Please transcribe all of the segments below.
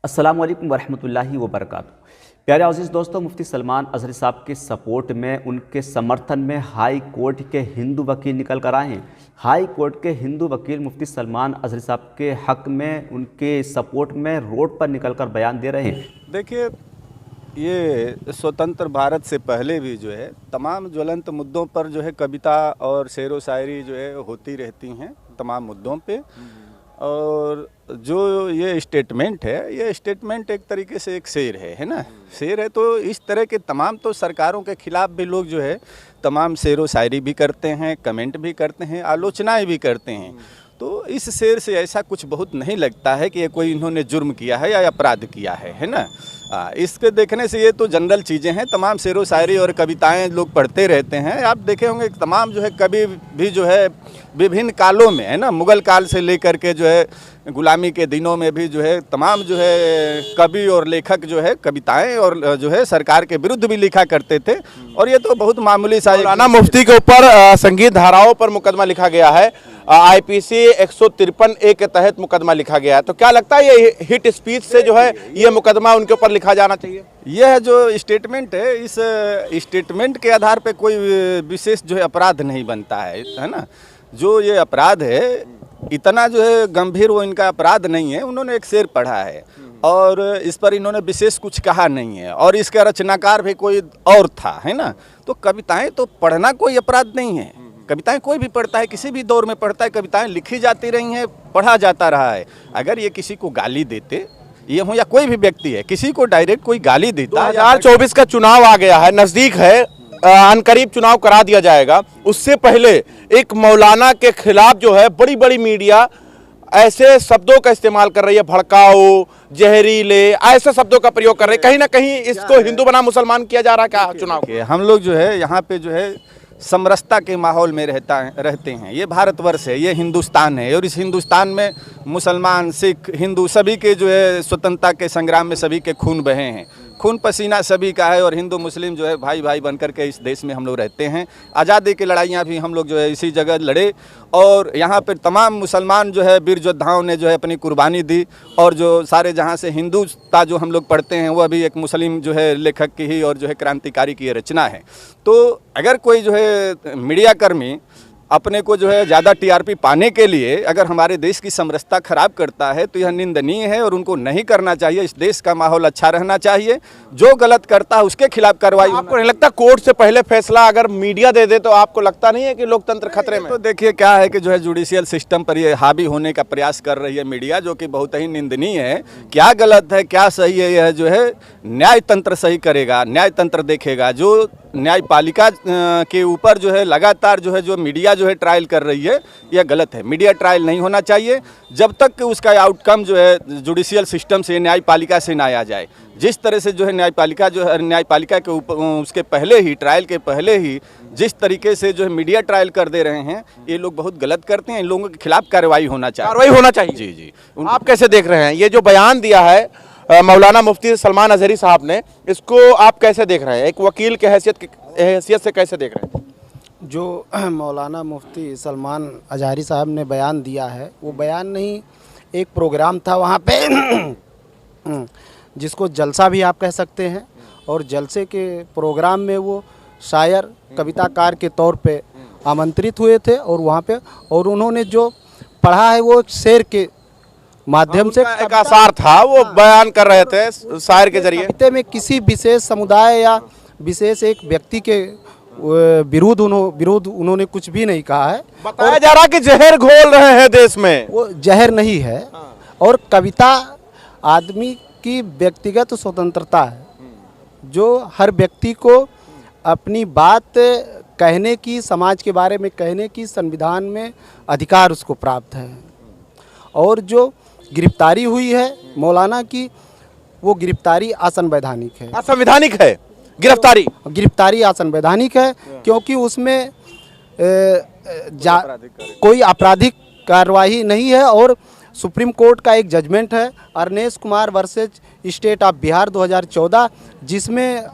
अस्सलाम वालेकुम वरहमतुल्लाहि वबरकातुहू। प्यारे अज़ीज़ दोस्तों, मुफ्ती सलमान अज़हरी साहब के सपोर्ट में, उनके समर्थन में हाई कोर्ट के हिंदू वकील निकल कर आए हैं। हाई कोर्ट के हिंदू वकील मुफ्ती सलमान अज़हरी साहब के हक़ में, उनके सपोर्ट में रोड पर निकल कर बयान दे रहे हैं। देखिए, ये स्वतंत्र भारत से पहले भी जो है तमाम ज्वलंत मुद्दों पर जो है कविता और शेर व शायरी जो है होती रहती हैं तमाम मुद्दों पे। और जो ये स्टेटमेंट है, ये स्टेटमेंट एक तरीके से एक शेर है ना। शेर है तो इस तरह के तमाम तो सरकारों के खिलाफ भी लोग जो है तमाम शेर व शायरी भी करते हैं, कमेंट भी करते हैं, आलोचनाएं भी करते हैं। तो इस शेर से ऐसा कुछ बहुत नहीं लगता है कि ये कोई इन्होंने जुर्म किया है या अपराध किया है ना। इसके देखने से ये तो जनरल चीज़ें हैं। तमाम शेर व शायरी और कविताएं लोग पढ़ते रहते हैं। आप देखे होंगे तमाम जो है कवि भी जो है विभिन्न कालों में, है ना, मुग़ल काल से लेकर के जो है गुलामी के दिनों में भी जो है तमाम जो है कवि और लेखक जो है कविताएं और जो है सरकार के विरुद्ध भी लिखा करते थे। और ये तो बहुत मामूली सा मौलाना मुफ्ती के ऊपर संगीत धाराओं पर मुकदमा लिखा गया है। IPC 153A के तहत मुकदमा लिखा गया है। तो क्या लगता है ये हिट स्पीच से जो है ये मुकदमा उनके ऊपर लिखा जाना चाहिए? यह जो स्टेटमेंट है, इस स्टेटमेंट के आधार पे कोई विशेष जो है अपराध नहीं बनता है ना। जो ये अपराध है इतना जो है गंभीर वो इनका अपराध नहीं है। उन्होंने एक शेर पढ़ा है और इस पर इन्होंने विशेष कुछ कहा नहीं है और इसका रचनाकार भी कोई और था, है ना। तो कविताएं तो पढ़ना कोई अपराध नहीं है। कविताएं कोई भी पढ़ता है, किसी भी दौर में पढ़ता है। कविताएं लिखी जाती रही हैं, पढ़ा जाता रहा है। अगर ये किसी को गाली देते, ये हो या कोई भी व्यक्ति है, किसी को डायरेक्ट कोई गाली देता, 2024 का चुनाव आ गया है, नजदीक है, अनकरीब चुनाव करा दिया जाएगा। उससे पहले एक मौलाना के खिलाफ जो है बड़ी बड़ी मीडिया ऐसे शब्दों का इस्तेमाल कर रही है, भड़काओ, जहरीले, ऐसे शब्दों का प्रयोग कर रहे हैं। कहीं ना कहीं इसको हिंदू बना मुसलमान किया जा रहा है क्या चुनाव? हम लोग जो है यहाँ पे जो है समरसता के माहौल में रहते हैं। ये भारतवर्ष है, ये हिंदुस्तान है और इस हिंदुस्तान में मुसलमान, सिख, हिंदू सभी के जो है स्वतंत्रता के संग्राम में सभी के खून बहे हैं। खून पसीना सभी का है और हिंदू मुस्लिम जो है भाई भाई बनकर के इस देश में हम लोग रहते हैं। आज़ादी की लड़ाइयाँ भी हम लोग जो है इसी जगह लड़े और यहाँ पर तमाम मुसलमान जो है वीर योद्धाओं ने जो है अपनी कुर्बानी दी। और जो सारे जहाँ से हिंदुता जो हम लोग पढ़ते हैं वह भी एक मुस्लिम जो है लेखक की ही और जो है क्रांतिकारी की रचना है। तो अगर कोई जो है मीडिया कर्मी अपने को जो है ज़्यादा TRP पाने के लिए अगर हमारे देश की समरसता खराब करता है तो यह निंदनीय है और उनको नहीं करना चाहिए। इस देश का माहौल अच्छा रहना चाहिए। जो गलत करता है उसके खिलाफ कार्रवाई। आपको नहीं लगता कोर्ट से पहले फैसला अगर मीडिया दे दे तो आपको लगता नहीं है कि लोकतंत्र खतरे में? तो देखिए क्या है कि जो है जुडिशियल सिस्टम पर ये हावी होने का प्रयास कर रही है मीडिया, जो कि बहुत ही निंदनीय है। क्या गलत है क्या सही है, यह जो है न्याय तंत्र सही करेगा, न्याय तंत्र देखेगा। जो न्यायपालिका के ऊपर जो है लगातार जो है जो मीडिया जो है ट्रायल कर रही है, यह गलत है। मीडिया ट्रायल नहीं होना चाहिए जब तक कि उसका आउटकम जो है जुडिशियल सिस्टम से, न्यायपालिका से ना आ जाए। जिस तरह से जो है न्यायपालिका के ऊपर उसके पहले ही, ट्रायल के पहले ही जिस तरीके से जो है मीडिया ट्रायल कर दे रहे हैं, ये लोग बहुत गलत करते हैं। इन लोगों के खिलाफ कार्रवाई होना चाहिए। जी जी। आप कैसे देख रहे हैं ये जो बयान दिया है मौलाना मुफ्ती सलमान अज़हरी साहब ने, इसको आप कैसे देख रहे हैं? एक वकील के हैसियत से कैसे देख रहे हैं? जो मौलाना मुफ्ती सलमान अज़हरी साहब ने बयान दिया है, वो बयान नहीं, एक प्रोग्राम था वहाँ पे जिसको जलसा भी आप कह सकते हैं। और जलसे के प्रोग्राम में वो शायर, कविताकार के तौर पे आमंत्रित हुए थे और वहाँ पे और उन्होंने जो पढ़ा है वो शेर के माध्यम से एक आसार था, वो बयान कर रहे थे शायर के जरिए। कविता में किसी विशेष समुदाय या विशेष एक व्यक्ति के विरुद्ध उन्होंने कुछ भी नहीं कहा है। बताया जा रहा कि जहर घोल रहे हैं देश में। वो जहर नहीं है। और कविता आदमी की व्यक्तिगत स्वतंत्रता है, जो हर व्यक्ति को अपनी बात कहने की, समाज के बारे में कहने की संविधान में अधिकार उसको प्राप्त है। और जो गिरफ्तारी हुई है मौलाना की, वो गिरफ्तारी असंवैधानिक है। असंवैधानिक है गिरफ्तारी असंवैधानिक है क्योंकि उसमें कोई आपराधिक कार्रवाई नहीं है। और सुप्रीम कोर्ट का एक जजमेंट है Arnesh Kumar versus state of Bihar 2014, जिसमें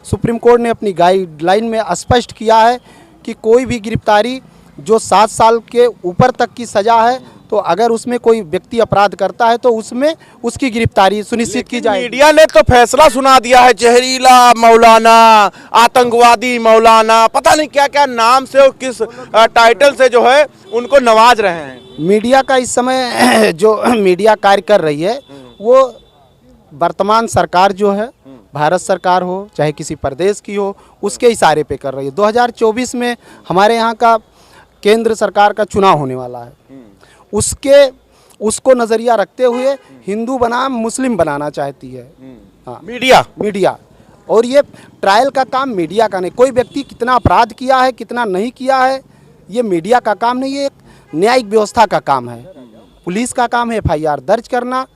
सुप्रीम कोर्ट ने अपनी गाइडलाइन में स्पष्ट किया है कि कोई भी गिरफ्तारी जो 7 साल के ऊपर तक की सज़ा है तो तो अगर उसमें कोई व्यक्ति अपराध करता है तो उसमें उसकी गिरफ्तारी सुनिश्चित की जाए। मीडिया ने तो फैसला सुना दिया है, जहरीला मौलाना, आतंकवादी मौलाना, पता नहीं क्या क्या नाम से और किस टाइटल से जो है उनको नवाज रहे हैं। मीडिया का इस समय जो मीडिया कार्य कर रही है वो वर्तमान सरकार जो है, भारत सरकार हो चाहे किसी प्रदेश की हो, उसके इशारे पे कर रही है। 2024 में हमारे यहाँ का केंद्र सरकार का चुनाव होने वाला है, उसको नज़रिया रखते हुए हिंदू बनाम मुस्लिम बनाना चाहती है हाँ मीडिया। और ये ट्रायल का काम मीडिया का नहीं, कोई व्यक्ति कितना अपराध किया है कितना नहीं किया है ये मीडिया का काम नहीं, ये एक न्यायिक व्यवस्था का काम है। पुलिस का काम है FIR दर्ज करना,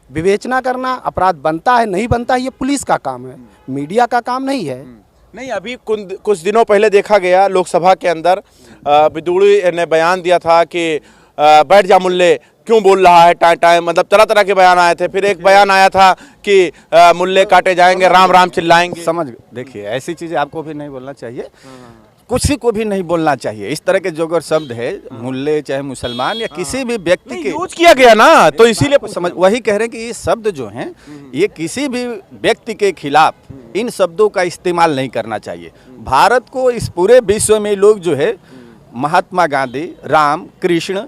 विवेचना करना, अपराध बनता है नहीं बनता है ये पुलिस का काम है, मीडिया का काम नहीं है। नहीं, अभी कुछ दिनों पहले देखा गया लोकसभा के अंदर विदुड़ी ने बयान दिया था कि बैठ जा मुल्ले, क्यों बोल रहा है टाइम, मतलब तरह तरह के बयान आए थे। फिर एक बयान आया था कि मुल्ले काटे जाएंगे, राम राम चिल्लाएंगे। समझ देखिए, ऐसी चीज़ें आपको भी नहीं बोलना चाहिए, किसी को भी नहीं बोलना चाहिए। इस तरह के जो अगर शब्द है मुल्ले चाहे मुसलमान या किसी भी व्यक्ति के यूज किया गया ना, तो इसीलिए समझ वही कह रहे हैं कि ये शब्द जो हैं ये किसी भी व्यक्ति के खिलाफ इन शब्दों का इस्तेमाल नहीं करना चाहिए। भारत को इस पूरे विश्व में लोग जो है महात्मा गांधी, राम, कृष्ण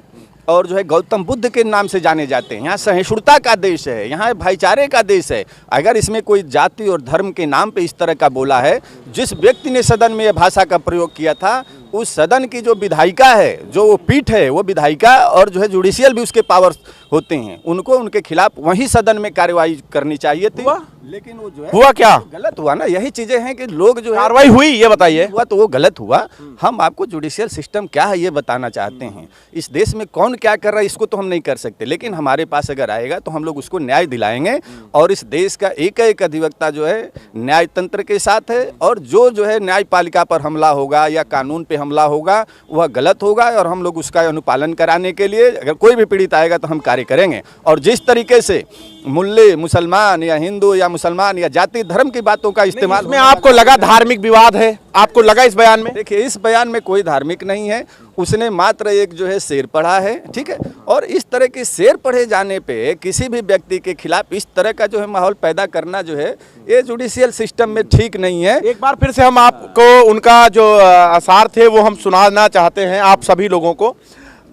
और जो है गौतम बुद्ध के नाम से जाने जाते हैं। यहाँ सहिष्णुता का देश है, यहाँ भाईचारे का देश है। अगर इसमें कोई जाति और धर्म के नाम पे इस तरह का बोला है, जिस व्यक्ति ने सदन में यह भाषा का प्रयोग किया था उस सदन की जो विधायिका है, जो वो पीठ है, वो विधायिका और जो है जुडिशियल भी उसके पावर्स होते हैं, उनको उनके खिलाफ वही सदन में कार्रवाई करनी चाहिए थी। लेकिन वो जो है हुआ क्या, गलत हुआ ना। यही चीजें हैं कि लोग जो है कार्रवाई हुई ये बताइए। हुआ तो वो गलत हुआ। हम आपको जुडिशियल सिस्टम क्या है ये बताना चाहते हैं। इस देश में कौन क्या कर रहा है इसको तो हम नहीं कर सकते, लेकिन हमारे पास अगर आएगा तो हम लोग उसको न्याय दिलाएंगे। और इस देश का एक एक अधिवक्ता जो है न्याय तंत्र के साथ है, और जो है न्यायपालिका पर हमला होगा या कानून पे हमला होगा वह गलत होगा, और हम लोग उसका अनुपालन कराने के लिए अगर कोई भी पीड़ित आएगा तो हम कार्य करेंगे। और जिस तरीके से मुल्ले मुसलमान या हिंदू या मुसलमान या जाति धर्म की बातों का इस्तेमाल में आपको लगा धार्मिक विवाद है, आपको लगा इस बयान में? देखिए, इस बयान में कोई धार्मिक नहीं है, उसने मात्र एक जो है शेर पढ़ा है, ठीक है। और इस तरह के शेर पढ़े जाने पे किसी भी व्यक्ति के खिलाफ इस तरह का जो है माहौल पैदा करना जो है ये जुडिशियल सिस्टम में ठीक नहीं है। एक बार फिर से हम आपको उनका जो आसार थे वो हम सुनाना चाहते हैं आप सभी लोगों को।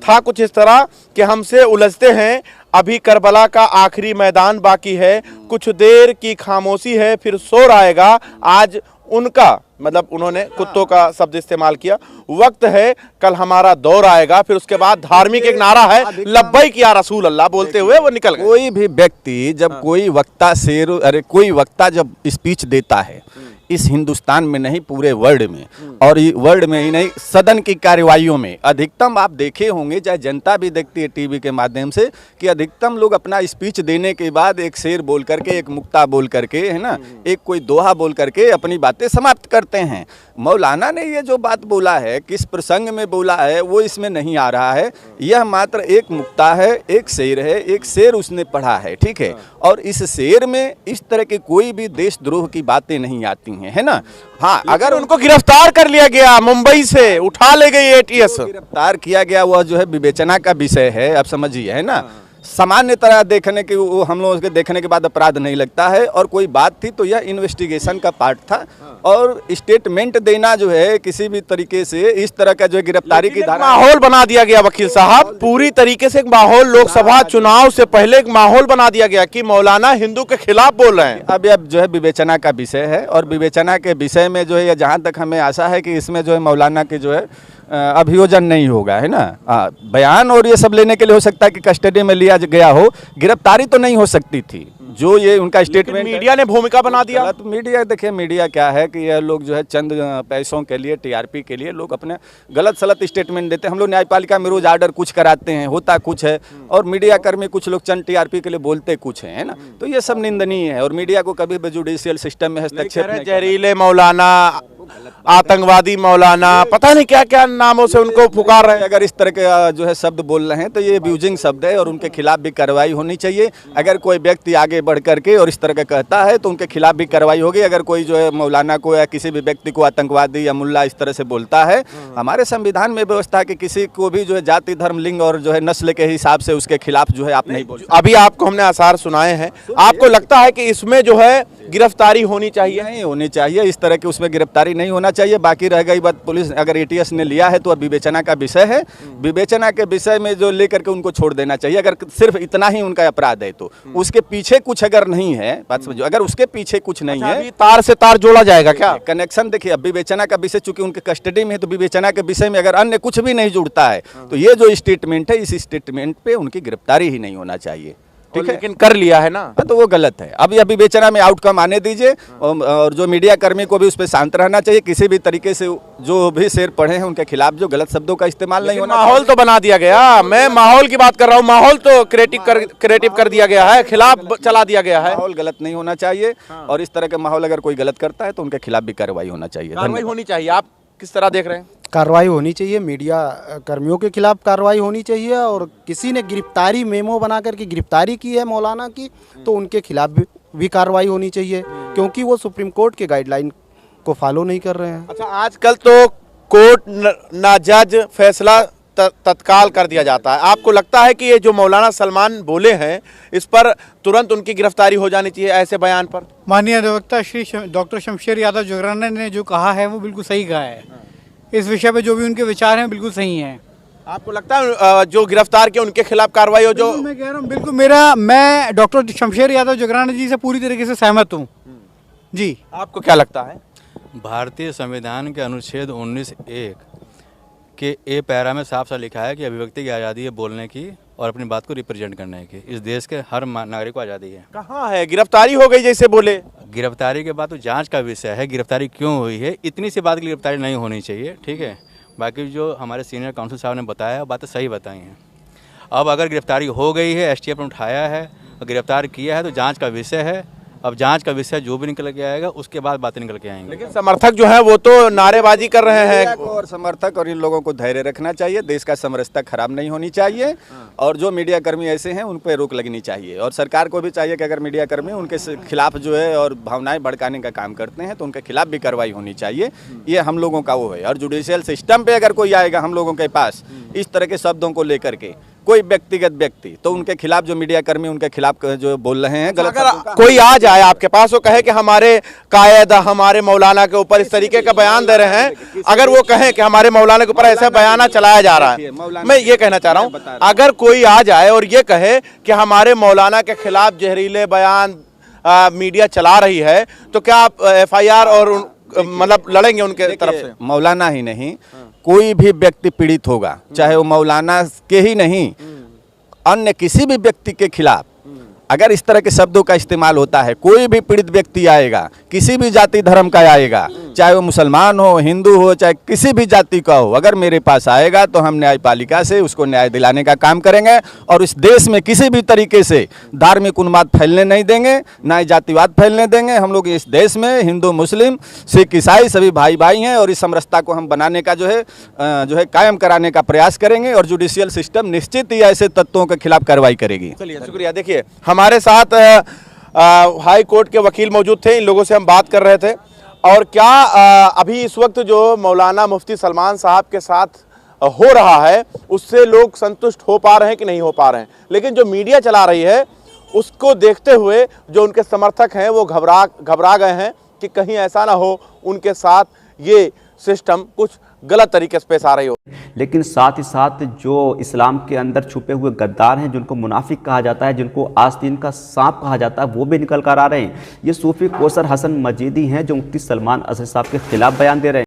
था कुछ इस तरह कि हमसे उलझते हैं, अभी करबला का आखिरी मैदान बाकी है, कुछ देर की खामोशी है फिर शोर आएगा, आज उनका मतलब उन्होंने कुत्तों का शब्द इस्तेमाल किया, वक्त है कल हमारा दौर आएगा। फिर उसके बाद धार्मिक एक नारा है लब्बैक या रसूल अल्लाह बोलते हुए वो निकल गए। कोई भी व्यक्ति जब कोई वक्ता जब स्पीच देता है इस हिंदुस्तान में नहीं पूरे वर्ल्ड में, और वर्ल्ड में ही नहीं सदन की कार्यवाहियों में अधिकतम आप देखे होंगे, चाहे जनता भी देखती है टीवी के माध्यम से, कि अधिकतम लोग अपना स्पीच देने के बाद एक शेर बोल करके, एक मुक्ता बोल करके, है ना, एक कोई दोहा बोल करके अपनी बातें समाप्त करते हैं। मौलाना ने ये जो बात बोला है, किस प्रसंग में बोला है वो इसमें नहीं आ रहा है। यह मात्र एक मुक्ता है, एक शेर है, एक शेर उसने पढ़ा है, ठीक है। और इस शेर में इस तरह की कोई भी देशद्रोह की बातें नहीं आती हैं, है ना। हाँ, अगर उनको गिरफ्तार कर लिया गया, मुंबई से उठा ले गई ATS, गिरफ्तार किया गया, वह जो है विवेचना का विषय है, आप समझिए, है ना। सामान्य तरह देखने के वो हम लोगों के देखने के बाद अपराध नहीं लगता है, और कोई बात थी तो यह इन्वेस्टिगेशन का पार्ट था। और स्टेटमेंट देना जो है किसी भी तरीके से इस तरह का जो है गिरफ्तारी की धारा, माहौल बना दिया गया वकील साहब, पूरी तरीके से एक माहौल लोकसभा चुनाव से पहले एक माहौल बना दिया गया कि मौलाना हिंदू के खिलाफ बोल रहे हैं। अब जो है विवेचना का विषय है, और विवेचना के विषय में जो है जहाँ तक हमें आशा है कि इसमें जो है मौलाना के जो है अभियोजन नहीं होगा, है ना। बयान और ये सब लेने के लिए हो सकता है कि कस्टडी में लिया गया हो, गिरफ्तारी तो नहीं हो सकती थी। जो ये उनका स्टेटमेंट, मीडिया ने भूमिका बना दिया। तो मीडिया, देखिए मीडिया क्या है कि यह लोग जो है चंद पैसों के लिए, TRP के लिए लोग अपने गलत सलत स्टेटमेंट देते हैं। हम लोग न्यायपालिका में रोज आर्डर कुछ कराते हैं, होता कुछ है, और मीडिया कर्मी कुछ लोग चंद TRP के लिए बोलते कुछ है ना। तो ये सब निंदनीय है, और मीडिया को कभी भी जुडिशियल सिस्टम में हस्तक्षेप नहीं। जहरीले मौलाना, आतंकवादी मौलाना, पता नहीं क्या क्या नामों से उनको पुकार रहे हैं। अगर इस तरह के जो है शब्द बोल रहे हैं तो ये अब्यूजिंग शब्द है और उनके खिलाफ भी कार्रवाई होनी चाहिए। अगर कोई व्यक्ति आगे बढ़ करके और इस तरह का कहता है तो उनके खिलाफ भी कार्रवाई होगी। अगर कोई जो है मौलाना को या किसी भी व्यक्ति को आतंकवादी या मुल्ला इस तरह से बोलता है, हमारे संविधान में व्यवस्था है कि किसी को भी जो है जाति, धर्म, लिंग और जो है नस्ल के हिसाब से उसके खिलाफ जो है आप नहीं बोल। अभी आपको हमने आसार सुनाए हैं, आपको लगता है कि इसमें जो है गिरफ्तारी होनी चाहिए? नहीं होनी चाहिए, इस तरह की उसमें गिरफ्तारी नहीं होना चाहिए। बाकी रह गई बात, पुलिस अगर एटीएस ने लिया है तो अब विवेचना का विषय है। विवेचना के विषय में जो लेकर के उनको छोड़ देना चाहिए। अगर सिर्फ इतना ही उनका अपराध है तो उसके पीछे कुछ अगर नहीं है, बात समझो, अगर उसके पीछे कुछ नहीं है, अभी तार से तार जोड़ा जाएगा क्या? कनेक्शन देखिए, अब विवेचना का विषय चूंकि उनके कस्टडी में है तो विवेचना के विषय में अगर अन्य कुछ भी नहीं जुड़ता है तो ये जो स्टेटमेंट है, इस स्टेटमेंट पे उनकी गिरफ्तारी ही नहीं होना चाहिए। ठीक है, लेकिन कर लिया है ना, तो वो गलत है। अभी विवेचना में आउटकम आने दीजिए और जो मीडिया कर्मी को भी उस पर शांत रहना चाहिए। किसी भी तरीके से जो भी शेर पढ़े हैं उनके खिलाफ जो गलत शब्दों का इस्तेमाल नहीं होना। माहौल तो बना दिया गया, मैं माहौल की बात कर रहा हूँ, माहौल तो क्रिएटिव कर दिया गया है, खिलाफ चला दिया गया है। माहौल गलत नहीं होना चाहिए और इस तरह का माहौल अगर कोई गलत करता है तो उनके खिलाफ भी कार्रवाई होना चाहिए। कार्रवाई होनी चाहिए। आप किस तरह देख रहे हैं? कार्रवाई होनी चाहिए, मीडिया कर्मियों के खिलाफ कार्रवाई होनी चाहिए और किसी ने गिरफ्तारी मेमो बना करके गिरफ्तारी की है मौलाना की तो उनके खिलाफ भी कार्रवाई होनी चाहिए, क्योंकि वो सुप्रीम कोर्ट के गाइडलाइन को फॉलो नहीं कर रहे हैं। अच्छा, आजकल तो कोर्ट ना जज फैसला तत्काल कर दिया जाता है। आपको लगता है कि ये जो मौलाना सलमान बोले हैं इस पर तुरंत उनकी गिरफ्तारी हो जानी चाहिए ऐसे बयान पर? माननीय अधिवक्ता श्री डॉक्टर शमशेर यादव जोगराना ने जो कहा है वो बिल्कुल सही कहा है। इस विषय पे जो भी उनके विचार हैं बिल्कुल सही हैं। आपको लगता है जो गिरफ्तार किए उनके खिलाफ कार्रवाई हो? जो मैं कह रहा हूँ बिल्कुल, मैं डॉक्टर शमशेर यादव जोगराना जी से पूरी तरीके से सहमत हूँ जी। आपको क्या लगता है? भारतीय संविधान के अनुच्छेद 19(1) के ए पैरा में साफ साफ लिखा है कि अभिव्यक्ति की आज़ादी है बोलने की और अपनी बात को रिप्रेजेंट करने की। इस देश के हर नागरिक को आज़ादी है। कहाँ है? गिरफ्तारी हो गई जैसे बोले। गिरफ्तारी के बाद तो जांच का विषय है, गिरफ्तारी क्यों हुई है, इतनी सी बात की गिरफ्तारी नहीं होनी चाहिए। ठीक है, बाकी जो हमारे सीनियर काउंसिल साहब ने बताया बातें सही बताई हैं। अब अगर गिरफ्तारी हो गई है, एसटीएफ ने उठाया है और गिरफ्तार किया है तो जाँच का विषय है। अब जांच का विषय जो भी निकल के आएगा उसके बाद बातें निकल के आएंगी। लेकिन समर्थक जो है वो तो नारेबाजी कर रहे हैं। और समर्थक और इन लोगों को धैर्य रखना चाहिए, देश का समरसता खराब नहीं होनी चाहिए और जो मीडिया कर्मी ऐसे हैं उन पर रोक लगनी चाहिए। और सरकार को भी चाहिए कि अगर मीडिया कर्मी उनके खिलाफ जो है और भावनाएं भड़काने का काम करते हैं तो उनके खिलाफ भी कार्रवाई होनी चाहिए। ये हम लोगों का वो है। और जुडिशियल सिस्टम पे अगर कोई आएगा हम लोगों के पास इस तरह के शब्दों को लेकर के, कोई व्यक्तिगत व्यक्ति, तो उनके खिलाफ जो मीडिया कर्मी उनके खिलाफ जो बोल रहे हैं गलत। अगर कोई आ जाए आपके पास वो कहे कि हमारे कायदा हमारे मौलाना के ऊपर इस तरीके का बयान दे रहे हैं, अगर वो कहें कि हमारे मौलाना के ऊपर ऐसा बयाना चलाया जा रहा है, मैं ये कहना चाह रहा हूँ, अगर कोई आ जाए और ये कहे कि हमारे मौलाना के खिलाफ जहरीले बयान मीडिया चला रही है तो क्या आप FIR और मतलब लड़ेंगे उनके तरफ से? मौलाना ही नहीं, कोई भी व्यक्ति पीड़ित होगा, चाहे वो मौलाना के ही नहीं अन्य किसी भी व्यक्ति के खिलाफ अगर इस तरह के शब्दों का इस्तेमाल होता है, कोई भी पीड़ित व्यक्ति आएगा, किसी भी जाति धर्म का आएगा, चाहे वो मुसलमान हो, हिंदू हो, चाहे किसी भी जाति का हो, अगर मेरे पास आएगा तो हम न्यायपालिका से उसको न्याय दिलाने का काम करेंगे और इस देश में किसी भी तरीके से धार्मिक उन्माद फैलने नहीं देंगे, ना ही जातिवाद फैलने देंगे। हम लोग इस देश में हिंदू, मुस्लिम, सिख, ईसाई सभी भाई भाई हैं और इस समरसता को हम बनाने का जो है कायम कराने का प्रयास करेंगे और जुडिशियल सिस्टम निश्चित ही ऐसे तत्वों के खिलाफ कार्रवाई करेगी। चलिए, शुक्रिया। देखिए, हमारे साथ हाई कोर्ट के वकील मौजूद थे, इन लोगों से हम बात कर रहे थे। और क्या अभी इस वक्त जो मौलाना मुफ्ती सलमान साहब के साथ हो रहा है उससे लोग संतुष्ट हो पा रहे हैं कि नहीं हो पा रहे हैं? लेकिन जो मीडिया चला रही है उसको देखते हुए जो उनके समर्थक हैं वो घबरा गए हैं कि कहीं ऐसा ना हो उनके साथ ये सिस्टम कुछ गलत तरीके से पेश आ रही हो। लेकिन साथ ही साथ जो इस्लाम के अंदर छुपे हुए गद्दार हैं, जिनको मुनाफिक कहा जाता है, जिनको आस्तीन का सांप कहा जाता है, वो भी निकल कर आ रहे हैं। ये सूफी कौसर हसन मजीदी हैं जो मुफ्ती सलमान अजहर साहब के खिलाफ बयान दे रहे हैं।